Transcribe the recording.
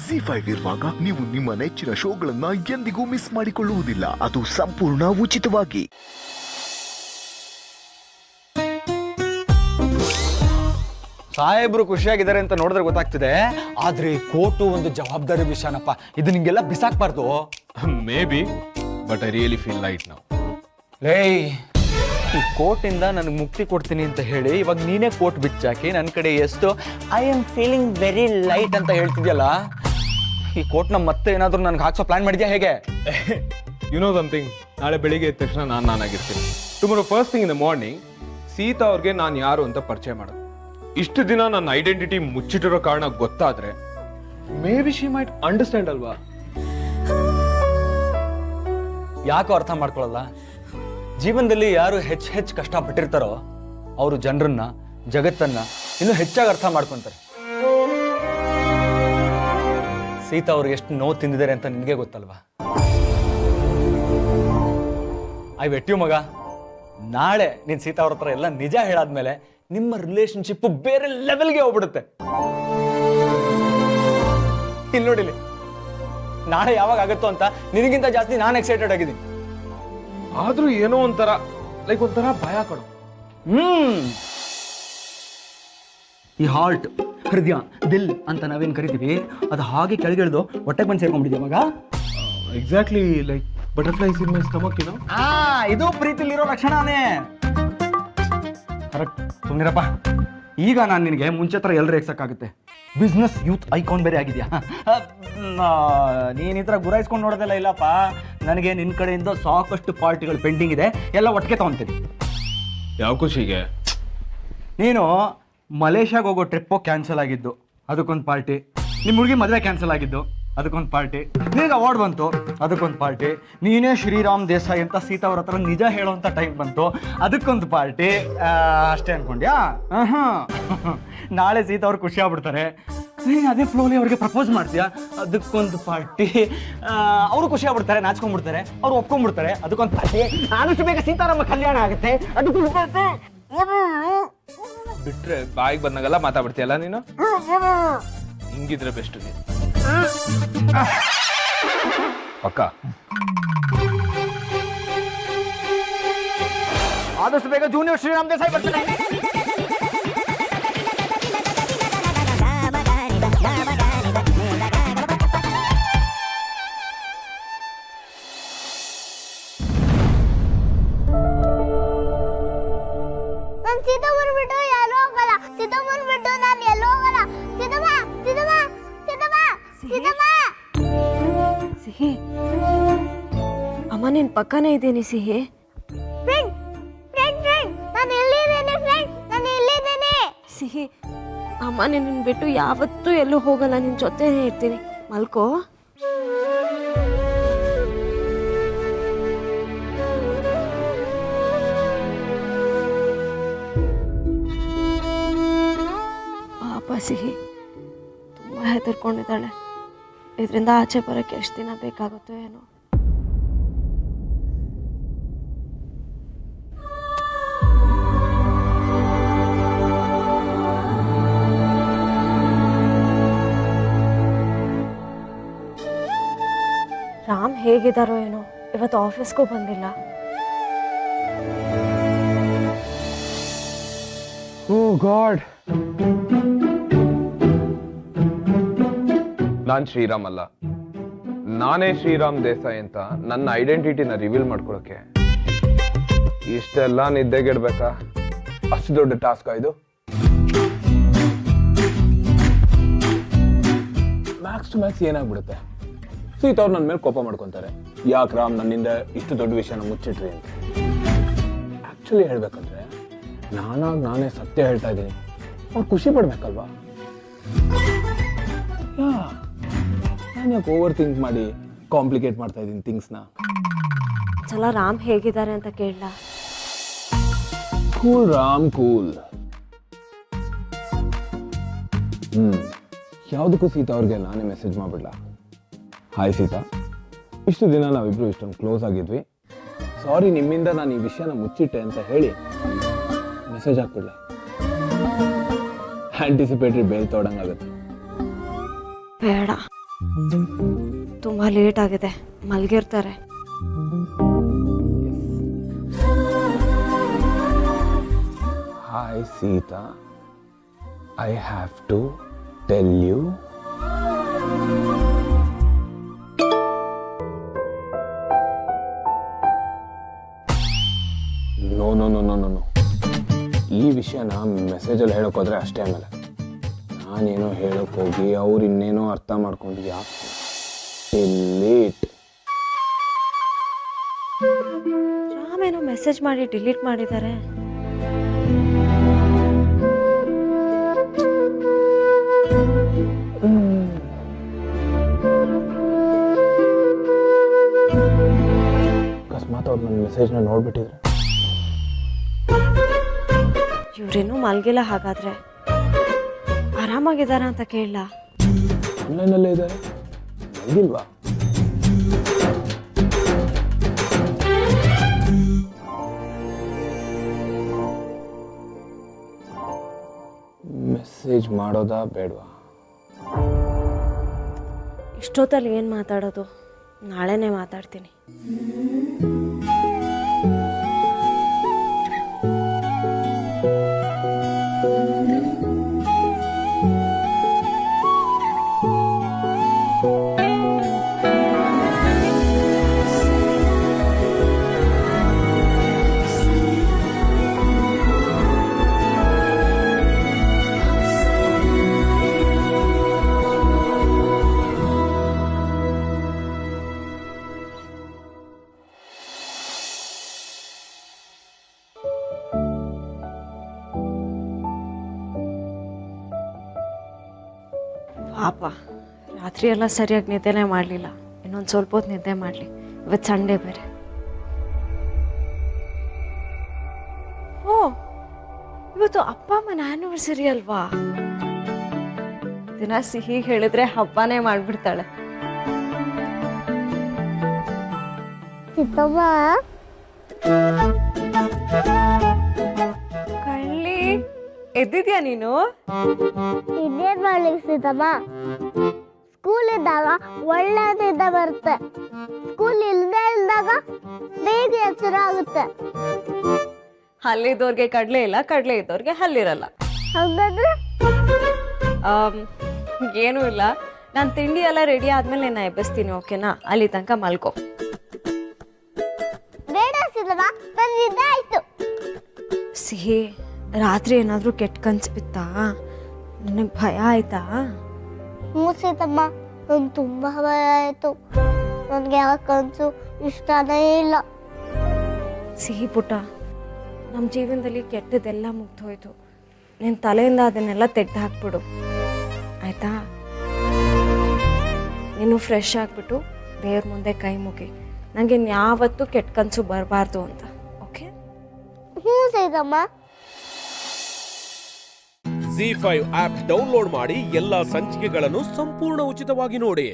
ZEE5 ಇರುವಾಗ ನೀವು ನಿಮ್ಮ ನೆಚ್ಚಿನ ಶೋಗಳನ್ನ ಎಂದಿಗೂ ಮಿಸ್ ಮಾಡಿಕೊಳ್ಳುವುದಿಲ್ಲ. ಅದು ಸಂಪೂರ್ಣ ಉಚಿತವಾಗಿ. ಸಾಹೇಬ್ರು ಖುಷಿಯಾಗಿದ್ದಾರೆ ಅಂತ ನೋಡಿದ್ರೆ ಗೊತ್ತಾಗ್ತಿದೆ. ಆದ್ರೆ ಕೋಟು ಒಂದು ಜವಾಬ್ದಾರಿ ವಿಷಯನಪ್ಪ. ಇದು ನಿಂಗೆಲ್ಲ ಬಿಸಾಕ್ಬಾರ್ದು. May be, but I really feel light ನಾವು. ಲೇ, ಈ ಕೋಟಿಂದ ನನಗೆ ಮುಕ್ತಿ ಕೊಡ್ತೀನಿ ಅಂತ ಹೇಳಿ ಇವಾಗ ನೀನೇ ಕೋಟ್ ಬಿಚ್ಚಾಕಿ ನನ್ನ ಕಡೆ ಎಷ್ಟು I am feeling very light ಅಂತ ಹೇಳ್ತಿದ್ಯಲ್ಲ. ಈ ಕೋಟ್ನ ಮತ್ತೆ ಏನಾದ್ರು ನನಗೆ ಹಾಕ್ಸೋ ಪ್ಲಾನ್ ಮಾಡಿದ್ಯಾ ಹೇಗೆ? ಯು ನೋ ಸಮಥಿಂಗ್, ನಾಳೆ ಬೆಳಿಗ್ಗೆ ಎದ್ದ ತಕ್ಷಣ ನಾನಾಗಿರ್ತೀನಿ. Tomorrow first thing in the morning Sita ಅವ್ರಿಗೆ ನಾನು ಯಾರು ಅಂತ ಪರಿಚಯ ಮಾಡೋದು. ಇಷ್ಟು ದಿನ ನನ್ನ ಐಡೆಂಟಿಟಿ ಮುಚ್ಚಿಟ್ಟಿರೋ ಕಾರಣ ಗೊತ್ತಾದ್ರೆ maybe she might understand ಅಲ್ವಾ? ಯಾಕೋ ಅರ್ಥ ಮಾಡ್ಕೊಳ್ಳಲ್ಲ? ಜೀವನದಲ್ಲಿ ಯಾರು ಹೆಚ್ಚು ಕಷ್ಟಪಟ್ಟಿರ್ತಾರೋ ಅವರು ಜನರನ್ನ, ಜಗತ್ತನ್ನ ಇನ್ನೂ ಹೆಚ್ಚಾಗಿ ಅರ್ಥ ಮಾಡ್ಕೊಂತಾರೆ. ಸೀತಾ ಅವ್ರಿಗೆ ಎಷ್ಟು ನೋವು ತಿಂದಿದ್ದಾರೆ ಅಂತ ನಿನಗೆ ಗೊತ್ತಲ್ವಾ? ಐ ವೆಟ್ ಯು ಮಗ. ನಾಳೆ ನೀನ್ ಸೀತಾ ಅವ್ರ ಹತ್ರ ಎಲ್ಲ ನಿಜ ಹೇಳಾದ್ಮೇಲೆ ನಿಮ್ಮ ರಿಲೇಶನ್ಶಿಪ್ ಬೇರೆ ಲೆವೆಲ್ಗೆ ಹೋಗ್ಬಿಡುತ್ತೆ. ಇಲ್ಲಿ ನೋಡಿಲಿ, ನಾಳೆ ಯಾವಾಗ ಆಗುತ್ತೋ ಅಂತ ನಿನಗಿಂತ ಜಾಸ್ತಿ ನಾನು ಎಕ್ಸೈಟೆಡ್ ಆಗಿದ್ದೀನಿ. ಆದ್ರೂ ಏನೋ ಒಂಥರ ಲೈಕ್ ಒಂಥರ ಭಯ ಕೊಡು. ಈ ಹಾರ್ಟ್, ಹೃದಯ, ದಿಲ್ ಅಂತ ನಾವೇನ್ ಕರಿತೀವಿ, ಅದು ಹಾಗೆ ಕೆಳಗಿಳಿದು ಹೊಟ್ಟೆಗೆ ಬಂದು ಸೇರ್ಕೊಂಡ್ಬಿಟ್ಟಿದೆ ಮಗ. ಎಕ್ಸಾಕ್ಟ್ಲಿ ಲೈಕ್ ಬಟರ್ಫ್ಲೈಸ್ ಇನ್ ಮೈ ಸ್ಟಮಕ್, ಏನೋ. ಇದು ಪ್ರೀತಿಲಿರೋ ಲಕ್ಷಣನೇ. ಕರೆಕ್ಟ್. ಸುಮ್ನಿರಪ್ಪ. ಈಗ ನಾನು ನಿನಗೆ ಮುಂಚೆ ಹತ್ರ ಎಲ್ಲರೂ ಎಕ್ಸಕ್ಕಾಗುತ್ತೆ. ಬಿಸ್ನೆಸ್ ಯೂತ್ ಐಕಾನ್ ಬೇರೆ ಆಗಿದೆಯಾ? ನೀನ್ ಈ ಥರ ಗುರಾಯಿಸ್ಕೊಂಡು ನೋಡೋದೆಲ್ಲ ಇಲ್ಲಪ್ಪ. ನನಗೆ ನಿನ್ನ ಕಡೆಯಿಂದ ಸಾಕಷ್ಟು ಪಾರ್ಟಿಗಳು ಪೆಂಡಿಂಗ್ ಇದೆ, ಎಲ್ಲ ಒಟ್ಟಿಗೆ ತಗೊಂತೀನಿ. ಯಾವ ಖುಷಿಗೆ? ನೀನು ಮಲೇಷ್ಯಾಗೆ ಹೋಗೋ ಟ್ರಿಪ್ಪು ಕ್ಯಾನ್ಸಲ್ ಆಗಿದ್ದು, ಅದಕ್ಕೊಂದು ಪಾರ್ಟಿ. ನಿಮ್ಮ ಹುಡುಗಿ ಮದುವೆ ಕ್ಯಾನ್ಸಲ್ ಆಗಿದ್ದು, ಅದಕ್ಕೊಂದು ಪಾರ್ಟಿ. ನಿನಗೆ ಅವಾರ್ಡ್ ಬಂತು, ಅದಕ್ಕೊಂದು ಪಾರ್ಟಿ. ನೀನೇ ಶ್ರೀರಾಮ್ ದೇಸಾಯಿ ಅಂತ ಸೀತಾ ಅವ್ರ ಹತ್ರ ನಿಜ ಹೇಳೋವಂಥ ಟೈಮ್ ಬಂತು, ಅದಕ್ಕೊಂದು ಪಾರ್ಟಿ. ಅಷ್ಟೇ ಅನ್ಕೊಂಡ್ಯಾ? ನಾಳೆ ಸೀತಾ ಅವ್ರು ಖುಷಿ ಆಗ್ಬಿಡ್ತಾರೆ. ನೀನು ಅದೇ ಫ್ಲೋಲಿ ಅವ್ರಿಗೆ ಪ್ರಪೋಸ್ ಮಾಡ್ತೀಯಾ, ಅದಕ್ಕೊಂದು ಪಾರ್ಟಿ. ಅವರು ಖುಷಿ ಆಗ್ಬಿಡ್ತಾರೆ, ನಾಚ್ಕೊಂಡ್ಬಿಡ್ತಾರೆ, ಅವ್ರು ಒಪ್ಕೊಂಡ್ಬಿಡ್ತಾರೆ, ಅದಕ್ಕೊಂದು ಪಾರ್ಟಿ. ಆದಷ್ಟು ಬೇಗ ಸೀತಾರಾಮ ಕಲ್ಯಾಣ ಆಗುತ್ತೆ, ಅದಕ್ಕೊಂದು ಪಾರ್ಟಿ. ಬಿಟ್ರೆ ಬಾಯಿಗೆ ಬಂದಾಗೆಲ್ಲ ಮಾತಾಡ್ತೀಯಲ್ಲ ನೀನು. ಹಿಂಗಿದ್ರೆ ಬೆಸ್ಟ್. ಪಕ್ಕ ಆದಷ್ಟು ಬೇಗ ಜೂನಿಯರ್ ಶ್ರೀರಾಮ್ ದೇಸಾಯಿ ಬರ್ತಾರೆ. ಸಿಹಿ, ಅಮ್ಮ ನಿನ್ ಪಕ್ಕನೇ ಇದ್ದೀನಿ ಸಿಹಿ. ಸಿಹಿ, ಅಮ್ಮ ನಿನ್ನ ಬಿಟ್ಟು ಯಾವತ್ತೂ ಎಲ್ಲೂ ಹೋಗಲ್ಲ, ನಿನ್ ಜೊತೆನೇ ಇರ್ತೀನಿ. ಮಲ್ಕೋ. ಪಾಪ ಸಿಹಿ ತುಂಬಾ ಹೆದರ್ಕೊಂಡಿದ್ದಾಳೆ. ಇದರಿಂದ ಆಚೆ ಬರೋಕ್ಕೆ ಎಷ್ಟು ದಿನ ಬೇಕಾಗುತ್ತೋ ಏನೋ. ರಾಮ್ ಹೇಗಿದ್ದಾರೋ ಏನೋ, ಇವತ್ತು ಆಫೀಸ್ಗೂ ಬಂದಿಲ್ಲ. ಓ ಗಾಡ್. ನಾನ್ ಶ್ರೀರಾಮ್ ಅಲ್ಲ, ನಾನೇ ಶ್ರೀರಾಮ್ ದೇಸಾಯಿ ಅಂತ ನನ್ನ ಐಡೆಂಟಿಟಿನ ರಿವೀಲ್ ಮಾಡ್ಕೊಳಕ್ಕೆ ಇಷ್ಟೆಲ್ಲ ನಿದ್ದೆಗೆಡ್ಬೇಕಾ? ಅಷ್ಟು ದೊಡ್ಡ ಟಾಸ್ಕ್ ಇದು. ಮ್ಯಾಕ್ಸ್ ಟು ಮ್ಯಾಕ್ಸ್ ಏನಾಗ್ಬಿಡುತ್ತೆ, ಸೀತಾ ಅವ್ರು ನನ್ನ ಮೇಲೆ ಕೋಪ ಮಾಡ್ಕೊಂತಾರೆ. ಯಾಕೆ ರಾಮ್ ನನ್ನಿಂದ ಇಷ್ಟು ದೊಡ್ಡ ವಿಷಯನ ಮುಚ್ಚಿಟ್ರಿ ಅಂತ. ಆಕ್ಚುಲಿ ಹೇಳ್ಬೇಕಂದ್ರೆ ನಾನೇ ಸತ್ಯ ಹೇಳ್ತಾ ಇದ್ದೀನಿ, ಅವ್ರು ಖುಷಿ ಪಡ್ಬೇಕಲ್ವಾ? ನಾನು ಯಾಕೆ ಓವರ್ ಥಿಂಕ್ ಮಾಡಿ ಕಾಂಪ್ಲಿಕೇಟ್ ಮಾಡ್ತಾ ಇದ್ದೀನಿ ಥಿಂಗ್ಸ್ನ. ಚಲ ರಾಮ್ ಹೇಗಿದ್ದಾರೆ ಅಂತ ಕೇಳಲ್ಲ. Cool Ram, cool. ಯಾವುದಕ್ಕೂ ಸೀತಾ ಅವ್ರಿಗೆ ನಾನೇ ಮೆಸೇಜ್ ಮಾಡ್ಬಿಡ್ಲಾ? ಹಾಯ್ ಸೀತಾ, ಇಷ್ಟು ದಿನ ನಾವಿಬ್ರು ಇಷ್ಟೊಂದು ಕ್ಲೋಸ್ ಆಗಿದ್ವಿ, ಸಾರಿ ನಿಮ್ಮಿಂದ ನಾನು ಈ ವಿಷಯನ ಮುಚ್ಚಿಟ್ಟೆ ಅಂತ ಹೇಳಿ ಮೆಸೇಜ್ ಹಾಕ್ಬಿಡ್ಲಾ? ಆಂಟಿಸಿಪೇಟರಿ ಬೇಲ್ ತೊಡಂಗಾಗುತ್ತೆ. ಬೇಡ. ತುಂಬ ಲೇಟ್ ಆಗಿದೆ, ಮಲಗಿರ್ತಾರೆ. Hi Sita, I have to tell you. No no no no no ಈ ವಿಷಯನ ಮೆಸೇಜಲ್ಲಿ ಹೇಳೋಕ್ಕೋದ್ರೆ ಅಷ್ಟೇ. ಆಮೇಲೆ ನಾನೇನೋ ಹೇಳೋಕ್ಕೋಗಿ ಅವ್ರು ಇನ್ನೇನೋ ಅರ್ಥ ಮಾಡ್ಕೊಂಡು ಯಾಕೆ ಲೇಟ್. ರಾಮೇನೋ ಮೆಸೇಜ್ ಮಾಡಿ ಡಿಲೀಟ್ ಮಾಡಿದ್ದಾರೆ. ಅಕಸ್ಮಾತ್ ಅವ್ರು ನನ್ನ ಮೆಸೇಜ್ನ ನೋಡ್ಬಿಟ್ಟಿದ್ರೆ ಇವ್ರೇನು ಮಲ್ಗಿಲ್ಲ. ಹಾಗಾದ್ರೆ ಆರಾಮಾಗಿದ್ದಾರ ಅಂತ ಕೇಳಲ್ಲ. ಆನ್ಲೈನಲ್ಲೇ ಇದ್ದಾರೆ, ಮಲಗಿಲ್ವಾ? ಮೆಸೇಜ್ ಮಾಡೋದಾ ಬೇಡವಾ? ಇಷ್ಟೊತ್ತಲ್ಲಿ ಏನು ಮಾತಾಡೋದು? ನಾಳೆನೇ ಮಾತಾಡ್ತೀನಿ. ಪಾಪ ರಾತ್ರಿ ಎಲ್ಲ ಸರಿಯಾಗಿ ನಿದ್ದೆನೇ ಮಾಡಲಿಲ್ಲ. ಇನ್ನೊಂದು ಸ್ವಲ್ಪ ಹೊತ್ತು ನಿದ್ದೆ ಮಾಡಲಿ. ಇವತ್ತು ಸಂಡೇ ಬೇರೆ. ಓ, ಇವತ್ತು ಅಪ್ಪ ಅಮ್ಮನ ಆ್ಯನಿವರ್ಸರಿ ಅಲ್ವಾ? ದಿನ ಸಿಹಿ ಹೇಳಿದ್ರೆ ಹಬ್ಬನೇ ಮಾಡಿಬಿಡ್ತಾಳೆ. ಕಳ್ಳಿ, ಎದ್ದಿದ್ಯಾ ನೀನು? ಇನ್ನೇನ್ ಮಾಡ್ಲಿಕ್ಕೆ ಸೀತಮ್ಮ, ಸ್ಕೂಲ್ ಇದ್ದಾಗ ಒಳ್ಳೆ ನಿದ್ದೆ ಬರುತ್ತೆ, ಸ್ಕೂಲ್ ಇಲ್ಲದೆ ಇಲ್ದಾಗ ಬೇಗ ಎಚ್ಚರ ಆಗುತ್ತೆ. ಹಲ್ಲಿದ್ದವ್ರಿಗೆ ಕಡಲೆ ಇಲ್ಲ, ಕಡಲೆ ಇದ್ದವ್ರಿಗೆ ಹಲ್ಲಿರಲ್ಲ. ಹಾಗಾದ್ರೆ ಏನೂ ಇಲ್ಲ. ನಾನು ತಿಂಡಿ ಎಲ್ಲ ರೆಡಿ ಆದ್ಮೇಲೆ ನಾನು ಎಬ್ಬಿಸ್ತೀನಿ, ಓಕೆನಾ? ಅಲ್ಲಿ ತನಕ ಮಲ್ಕೋ. ಬೇಡ ಸೀತಮ್ಮ, ನನ್ ನಿದ್ದೆ ಆಯ್ತು. ಸಿಹಿ, ರಾತ್ರಿ ಏನಾದರೂ ಕೆಟ್ಟ ಕನ್ಸು ಬಿತ್ತಾ? ನನಗೆ ಭಯ ಆಯ್ತಾ? ಹ್ಞೂ ಸೀತಮ್ಮ, ನನ್ಗೆ ತುಂಬಾ ಭಯ ಆಯ್ತು. ನನ್ಗೆ ಯಾವ ಕನಸು ಇಷ್ಟನೇ ಇಲ್ಲ. ಸಿಹಿ ಪುಟ್ಟ, ನಮ್ಮ ಜೀವನದಲ್ಲಿ ಕೆಟ್ಟದೆಲ್ಲ ಮುಗ್ದೋಯ್ತು. ನಿನ್ನ ತಲೆಯಿಂದ ಅದನ್ನೆಲ್ಲ ತೆಗೆದು ಹಾಕ್ಬಿಡು, ಆಯ್ತಾ? ನೀನು ಫ್ರೆಶ್ ಆಗಿಬಿಟ್ಟು ದೇವ್ರ ಮುಂದೆ ಕೈ ಮುಗಿ, ನನಗೆ ಯಾವತ್ತೂ ಕೆಟ್ಟ ಕನಸು ಬರಬಾರ್ದು ಅಂತ, ಓಕೆ? ಹ್ಞೂ ಸೀತಮ್ಮ. ZEE5 ಆಪ್ ಡೌನ್ಲೋಡ್ ಮಾಡಿ ಎಲ್ಲಾ ಸಂಚಿಕೆಗಳನ್ನು ಸಂಪೂರ್ಣ ಉಚಿತವಾಗಿ ನೋಡಿ.